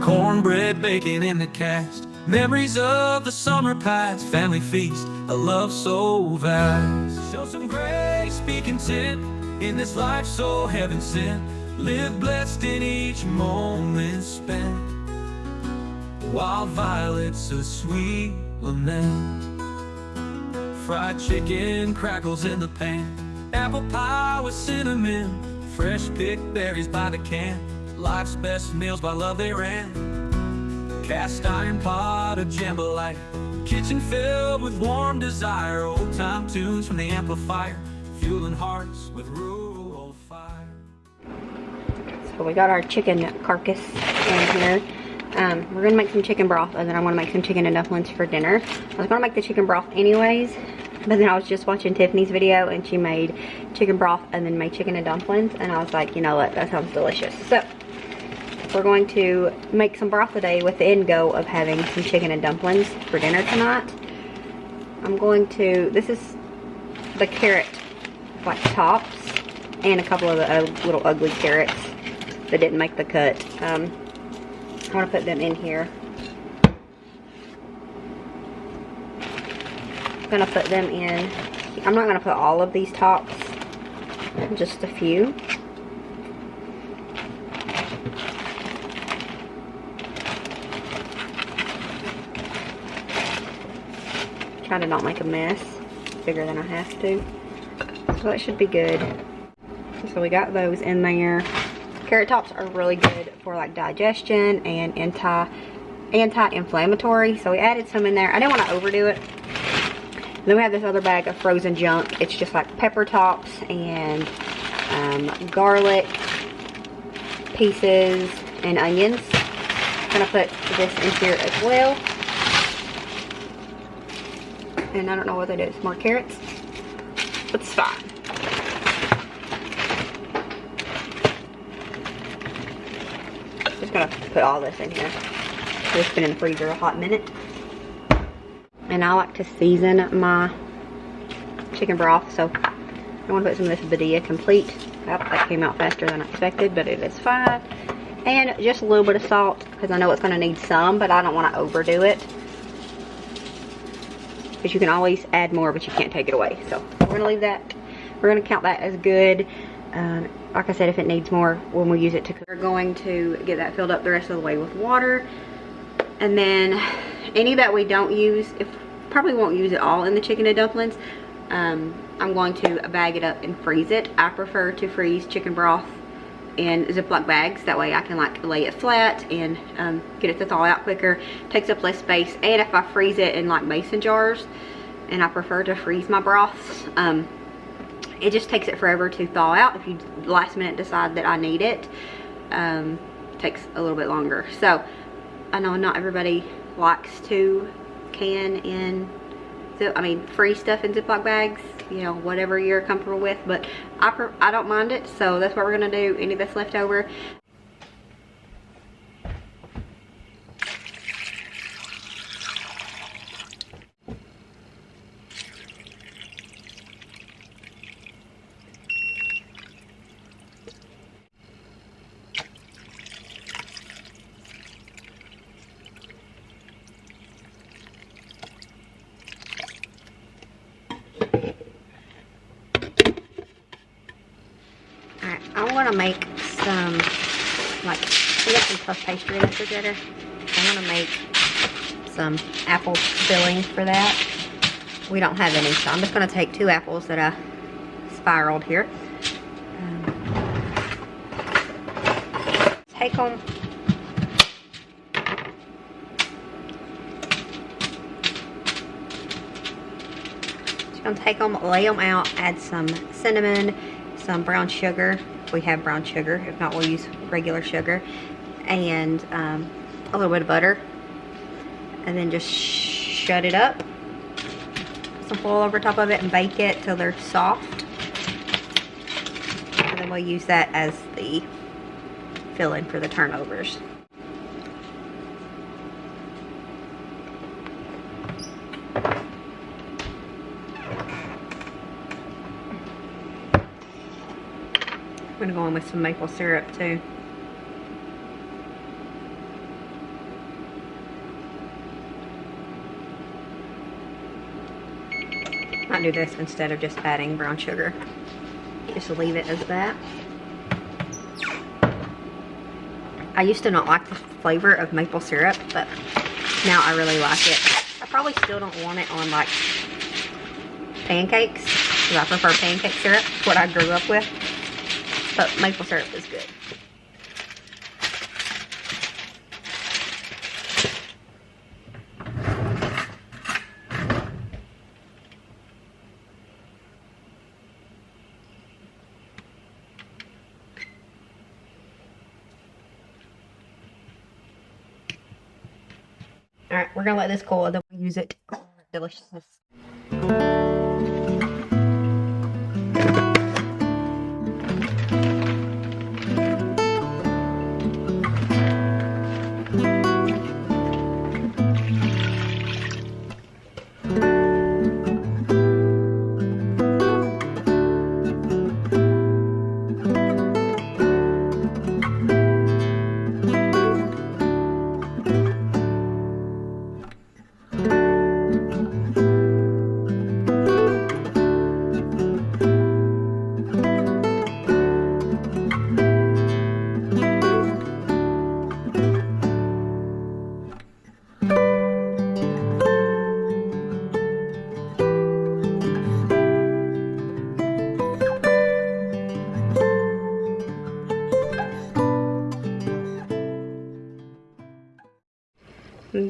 cornbread baking in the cast, memories of the summer past, family feast, a love so vast. Show some grace, be content in this life so heaven sent. Live blessed in each moment spent. Wild violets, a sweet lament. Fried chicken crackles in the pan. Apple pie with cinnamon. Fresh picked berries by the can. Life's best meals by love they ran. Cast iron pot of jambalaya. Kitchen filled with warm desire. Old time tunes from the amplifier, fueling hearts with rural fire. So we got our chicken carcass in here. We're gonna make some chicken broth, and then I want to make some chicken and dumplings for dinner. I was gonna make the chicken broth anyways, but then I was just watching Tiffany's video and she made chicken broth and then made chicken and dumplings, and I was like, you know what, that sounds delicious. So we're going to make some broth today with the end goal of having some chicken and dumplings for dinner tonight. I'm going to, this is the carrot like tops and a couple of the little ugly carrots that didn't make the cut. I want to put them in here. I'm going to put them in. I'm not going to put all of these tops, just a few. Try to not make a mess bigger than I have to. So that should be good. So we got those in there. Carrot tops are really good for like digestion and anti-inflammatory. So we added some in there. I didn't want to overdo it. And then we have this other bag of frozen junk. It's just like pepper tops and garlic pieces and onions. I'm gonna put this in here as well. And I don't know what that is. More carrots. But it's fine. Just gonna put all this in here. It's been in the freezer a hot minute. And I like to season my chicken broth, so I want to put some of this ℵ𝕝𝕝 complete. Oh, that came out faster than I expected, but it is fine. And just a little bit of salt, because I know it's going to need some, but I don't want to overdo it. But you can always add more, but you can't take it away. So we're going to leave that. We're going to count that as good. Like I said, if it needs more, when we use it to cook. We're going to get that filled up the rest of the way with water. And then any that we don't use, probably won't use it all in the chicken and dumplings. I'm going to bag it up and freeze it. I prefer to freeze chicken broth in Ziploc bags. That way I can like lay it flat and get it to thaw out quicker. Takes up less space. And if I freeze it in like mason jars, and I prefer to freeze my broths, it just takes it forever to thaw out. If you last minute decide that I need it, it takes a little bit longer. So I know not everybody likes to freeze stuff in Ziploc bags, you know, whatever you're comfortable with, but I don't mind it, so that's what we're gonna do. Any that's left over, I'm gonna make some, like, we got some puff pastry in the refrigerator. I'm gonna make some apple fillings for that. We don't have any, so I'm just gonna take 2 apples that I spiraled here. Take them. Just gonna take them, lay them out, add some cinnamon, some brown sugar. We have brown sugar. If not, we'll use regular sugar, and a little bit of butter, and then just shut it up. Put some foil over top of it and bake it till they're soft, and then we'll use that as the filling for the turnovers. I'm gonna go in with some maple syrup too. might do this instead of just adding brown sugar. Just leave it as that. I used to not like the flavor of maple syrup, but now I really like it. I probably still don't want it on like pancakes, because I prefer pancake syrup, what I grew up with. But maple syrup is good. Alright, we're gonna let this cool, then we'll use it for deliciousness.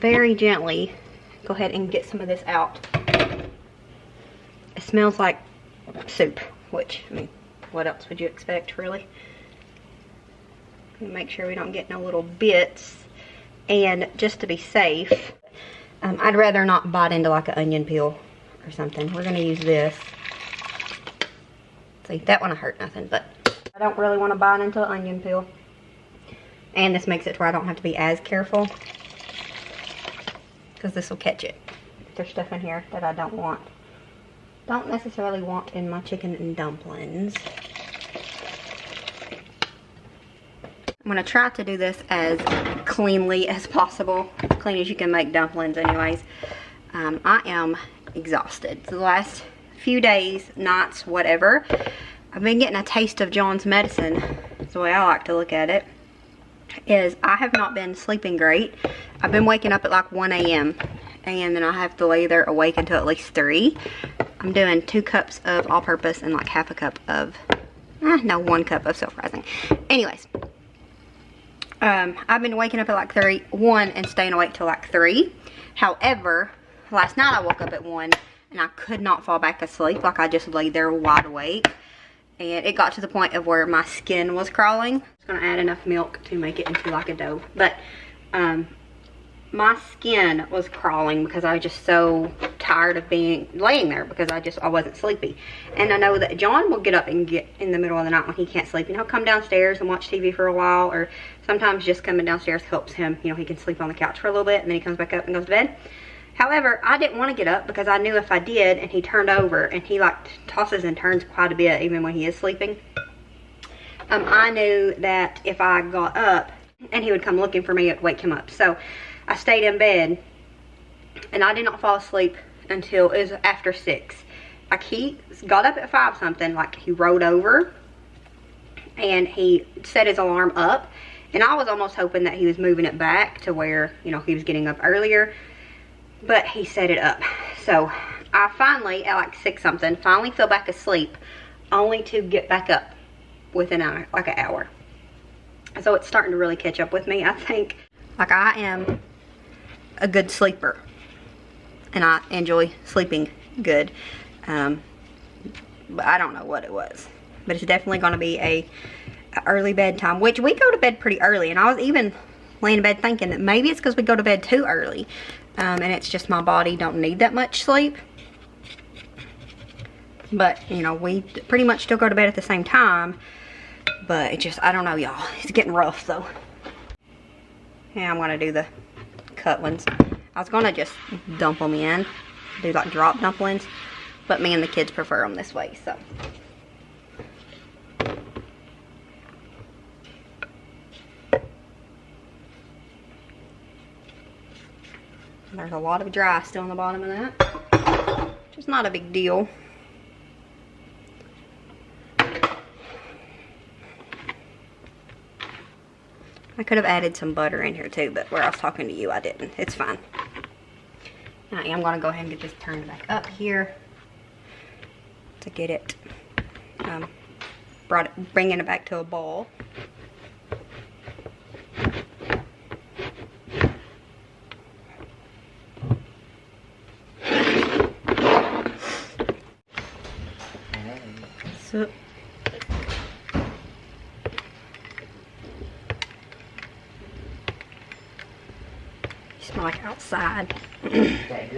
Very gently go ahead and get some of this out. It smells like soup, which, I mean, what else would you expect, really? Make sure we don't get no little bits. And just to be safe, I'd rather not bite into like an onion peel or something. We're going to use this. See, that one I hurt nothing, but I don't really want to bite into an onion peel. And this makes it to where I don't have to be as careful, because this will catch it. There's stuff in here that I don't necessarily want in my chicken and dumplings. I'm going to try to do this as cleanly as possible. As clean as you can make dumplings anyways. I am exhausted. So the last few days, nights, whatever, I've been getting a taste of John's medicine. That's the way I like to look at it. Is I have not been sleeping great. I've been waking up at like 1 a.m. and then I have to lay there awake until at least 3. I'm doing 2 cups of all-purpose and like half a cup of, no, 1 cup of self-rising. Anyways, I've been waking up at like 1 and staying awake till like 3. However, last night I woke up at 1 and I could not fall back asleep. Like I just laid there wide awake. And it got to the point of where my skin was crawling. I'm just going to add enough milk to make it into like a dough. But my skin was crawling because I was just so tired of laying there because I wasn't sleepy. And I know that John will get up and get in the middle of the night when he can't sleep. And he'll come downstairs and watch TV for a while. Or sometimes just coming downstairs helps him. You know, he can sleep on the couch for a little bit and then he comes back up and goes to bed. However, I didn't want to get up because I knew if I did and he turned over, and he like tosses and turns quite a bit even when he is sleeping. I knew that if I got up and he would come looking for me, it would wake him up. So I stayed in bed and I did not fall asleep until it was after 6. Like he got up at 5 something, like he rolled over and he set his alarm up. And I was almost hoping that he was moving it back to where, you know, he was getting up earlier. But he set it up. So I finally, at like 6 something, finally fell back asleep, only to get back up within like an hour. So it's starting to really catch up with me. I think like I am a good sleeper and I enjoy sleeping good. But I don't know what it was. But it's definitely going to be a early bedtime, which we go to bed pretty early. And I was even laying in bed thinking that maybe it's because we go to bed too early. And it's just my body don't need that much sleep. But, you know, we pretty much still go to bed at the same time. But it just, I don't know, y'all. It's getting rough, though. Yeah, I'm going to do the cut ones. I was going to just dump them in. Do like drop dumplings. But me and the kids prefer them this way, so. There's a lot of dry still on the bottom of that. which is not a big deal. I could have added some butter in here too, but where I was talking to you, I didn't. It's fine. I am going to go ahead and get this turned back up here to get it, bringing it back to a ball. So, smell like outside. It's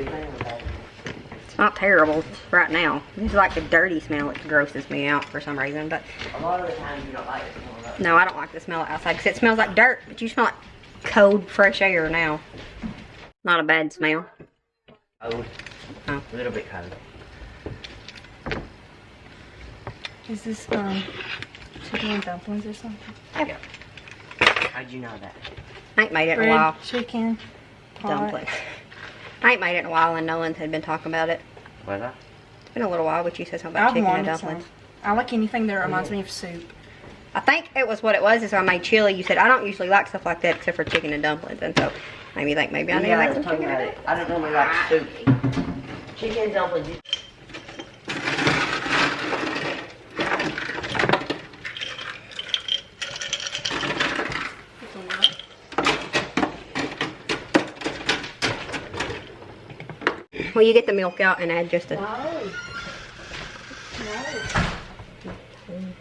not terrible right now. It's like the dirty smell. It grosses me out for some reason. But a lot of the times you don't like the smell of it. No, I don't like the smell of outside because it smells like dirt. But you smell like cold, fresh air now. Not a bad smell. Cold. Oh. A little bit cold. Is this chicken and dumplings or something? Yep. How'd you know that? I ain't made it in a Red while. chicken pot. Dumplings. I ain't made it in a while, and Nolan had been talking about it. Was that? It's been a little while, but you said something about I've chicken and wanted dumplings. some. I like anything that reminds me of soup. I think it was what it was. Is I made chili. You said I don't usually like stuff like that except for chicken and dumplings, and so maybe I need to make some chicken and dumplings. I don't normally like soup. Chicken and dumplings. Well, you get the milk out and add just a... No.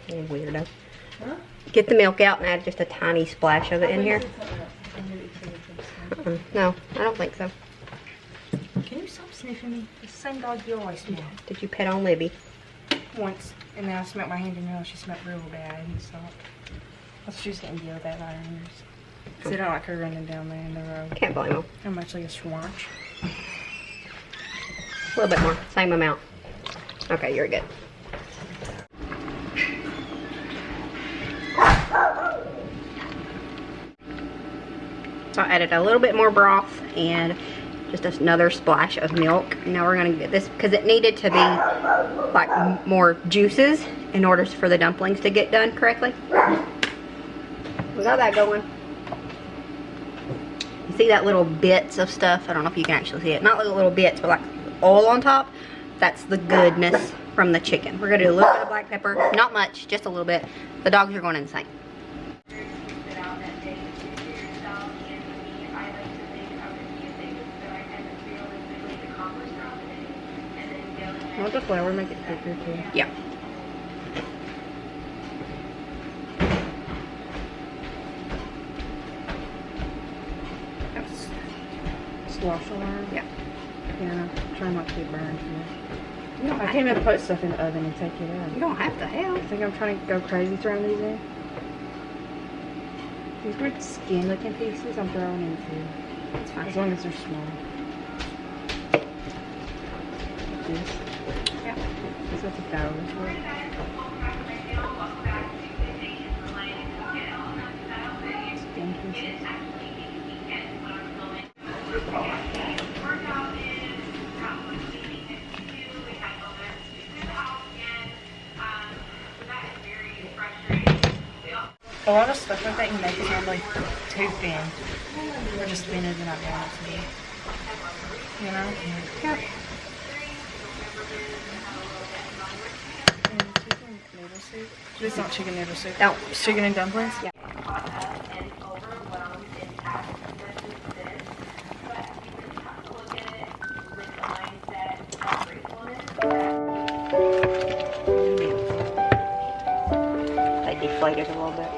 Weirdo. Huh? Get the milk out and add just a tiny splash of it in here. No, I don't think so. Can you stop sniffing me? It's the same dog you always smell. Did you pet on Libby? Once, and then I smelled my hand in her, she smelled real bad and stopped. That's what she was getting yelled at by her owners. Because they don't like her running down there in the road. Can't blame them. I'm much like a swanch. A little bit more, same amount. Okay, you're good. So I added a little bit more broth and just another splash of milk. Now we're gonna get this because it needed to be like more juices in order for the dumplings to get done correctly. We got that going. You see that little bits of stuff? I don't know if you can actually see it. Not little bits, but like oil on top. That's the goodness from the chicken. We're gonna do a little bit of black pepper, not much, just a little bit. The dogs are going insane. Want the flour, make it thicker too. Yeah. Squash alarm? Yeah. Yeah, try not to get burned. You don't I have can't to. even put stuff in the oven and take it out. You don't have to help. I think I'm trying to go crazy throwing these in. These weird skin looking pieces I'm throwing into. It's fine. As long as they're small. This. Yeah. This is what the flour is for. Skin pieces. A lot of stuff like that you make is normally too thin. Or just thinner than I want it to be. You know? Yeah. And chicken noodle soup. This is not chicken noodle soup. No. It's chicken and dumplings? Yeah. They deflated a little bit.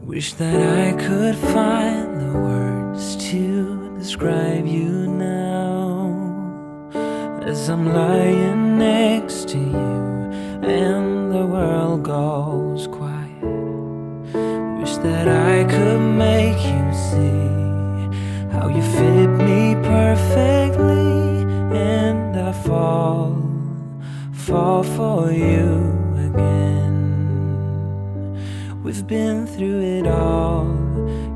Wish that I could find the words to describe you now, as I'm lying next to you and the world goes quiet. Wish that I could make you see how you fit me perfectly, and I fall for you again. We've been through it all.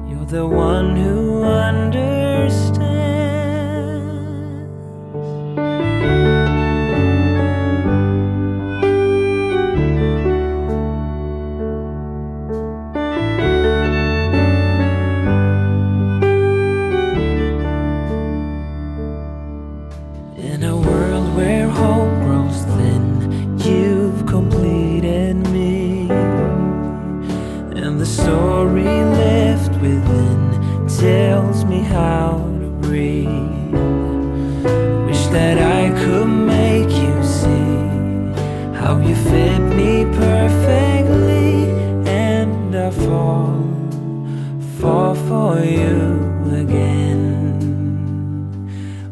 You're the one who understands. In a world where hope grows thin, you've completed me, and the story left within tells me how to breathe. Wish that I could make you see how you fit me perfectly, and I fall for you again.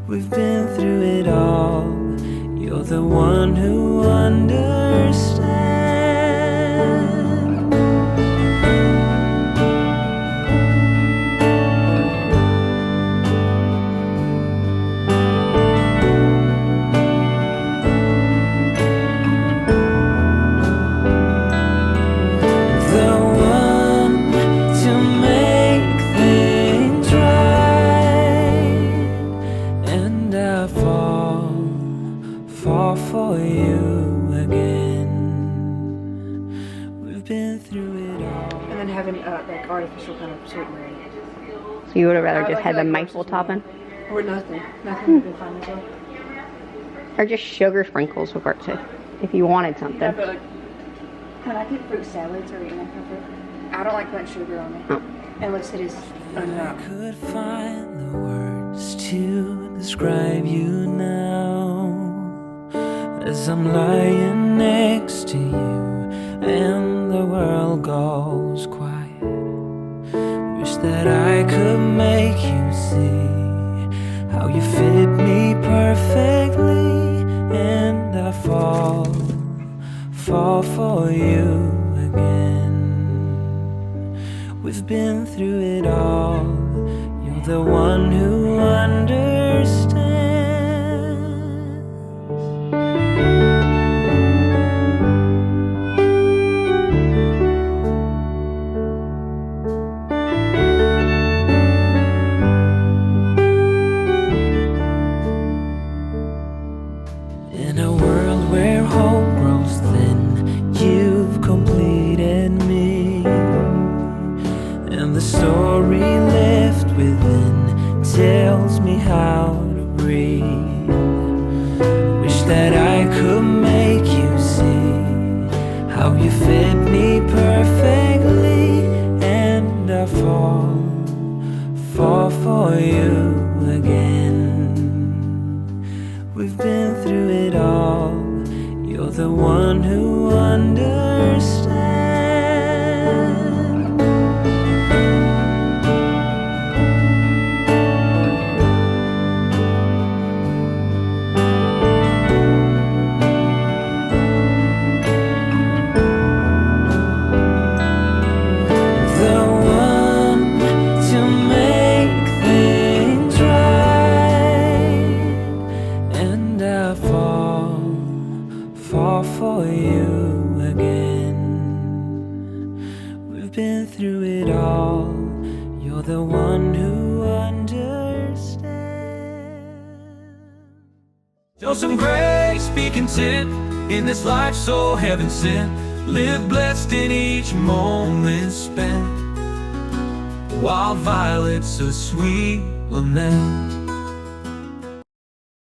We've been through it all. You're the one who understands. The one to make things right, and I fall for you again. We've been through it all. And then having like artificial kind of sweetener in it. So you would have rather I just like had the like maple roasted topping? Or nothing. Nothing would be fine as well. Or just sugar sprinkles would work too, if you wanted something. Yeah, but like, when I get fruit salads or anything like that, I don't like putting sugar on it. Oh. Unless it is I enough. could find the words to describe you now, as I'm lying next to you and the world goes quiet. Wish that I could make you see how you fit me perfectly, and I fall for you again. We've been through it all. You're the one who understands. In a world where hope grows thin, you've completed me, and the story left within tells me how to breathe. Wish that I could make you see how you fit me perfectly, and I fall for you again. We've been through it all. You're the one who understands. The one to make things right, and I fall for you again. We've been through it all. You're the one who understands. Show some grace, be content in this life so heaven sent. Live blessed in each moment spent, while violets a sweet lament.